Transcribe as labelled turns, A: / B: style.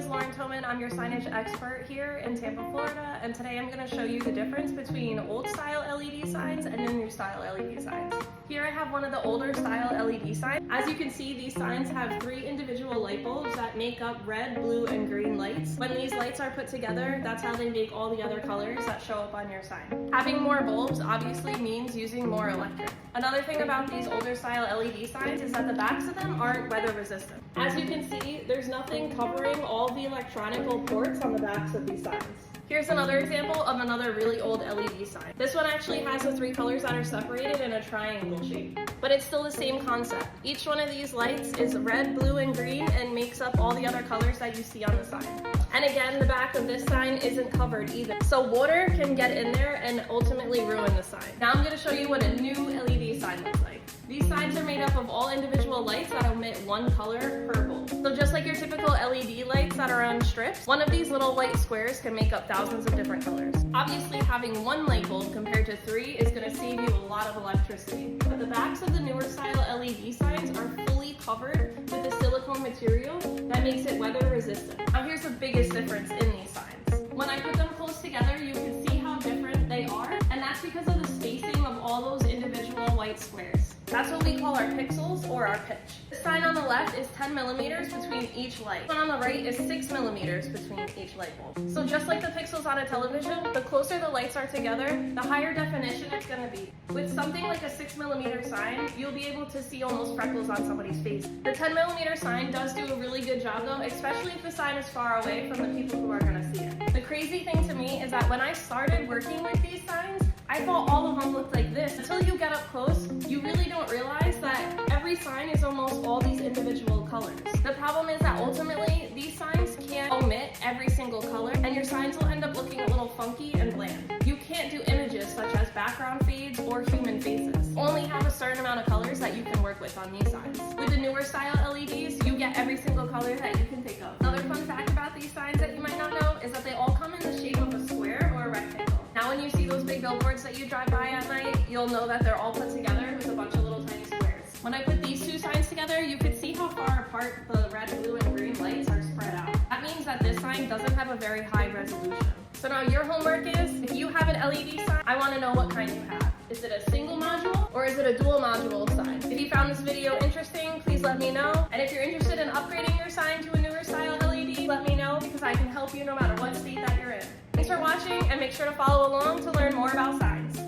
A: is Lauren Toman. I'm your signage expert here in Tampa, Florida, and today I'm going to show you the difference between old style LED signs and the new style LED signs. Here I have one of the older style LED signs. As you can see, these signs have 3 individual light bulbs that make up red, blue, and green lights. When these lights are put together, that's how they make all the other colors that show up on your sign. Having more bulbs obviously means using more electric. Another thing about these older style LED signs is that the backs of them aren't weather resistant. As you can see, there's nothing covering all the electronical ports on the backs of these signs. Here's another example of another really old LED sign. This one actually has the 3 colors that are separated in a triangle shape, but it's still the same concept. Each one of these lights is red, blue, and green and makes up all the other colors that you see on the sign. And again, the back of this sign isn't covered either, so water can get in there and ultimately ruin the sign. Now I'm going to show you what a new LED sign looks like. These signs are made up of all individual lights that emit one color per bulb. So just like your typical LED lights that are on strips, one of these little white squares can make up thousands of different colors. Obviously, having 1 light bulb compared to 3 is going to save you a lot of electricity. But the backs of the newer style LED signs are fully covered with a silicone material that makes it weather resistant. Now here's the biggest difference in these signs. When I put them close together, you can see how different they are, and that's because of the spacing of all those individual white squares. That's what we call our pixels or our pitch. The sign on the left is 10 millimeters between each light. The one on the right is 6 millimeters between each light bulb. So just like the pixels on a television, the closer the lights are together, the higher definition it's going to be. With something like a 6 millimeter sign, you'll be able to see almost freckles on somebody's face. The 10 millimeter sign does do a really good job though, especially if the sign is far away from the people who are going to see it. The crazy thing to me is that when I started working with these signs, I thought all of them looked like this. Until you get up close, you really don't realize that every sign is almost all these individual colors. The problem is that ultimately, these signs can't omit every single color, and your signs will end up looking a little funky and bland. You can't do images such as background fades or human faces. Only have a certain amount of colors that you can work with on these signs. With the newer style LEDs, you get every single color that you can think of. Another fun fact about these signs that you might not know is that they all come in the shape of a square or a rectangle. Now when you see those big billboards that you drive by at night, you'll know that they're all put together with a bunch of little tiny squares. When I put these 2 signs together, you can see how far apart the red, blue, and green lights are spread out. That means that this sign doesn't have a very high resolution. So now your homework is, if you have an LED sign, I want to know what kind you have. Is it a single module or is it a dual module sign? If you found this video interesting, please let me know. And if you're interested in upgrading your sign to a newer style LED, let me know because I can help you no matter what state that you're in. Thanks for watching and make sure to follow along to learn more about signs.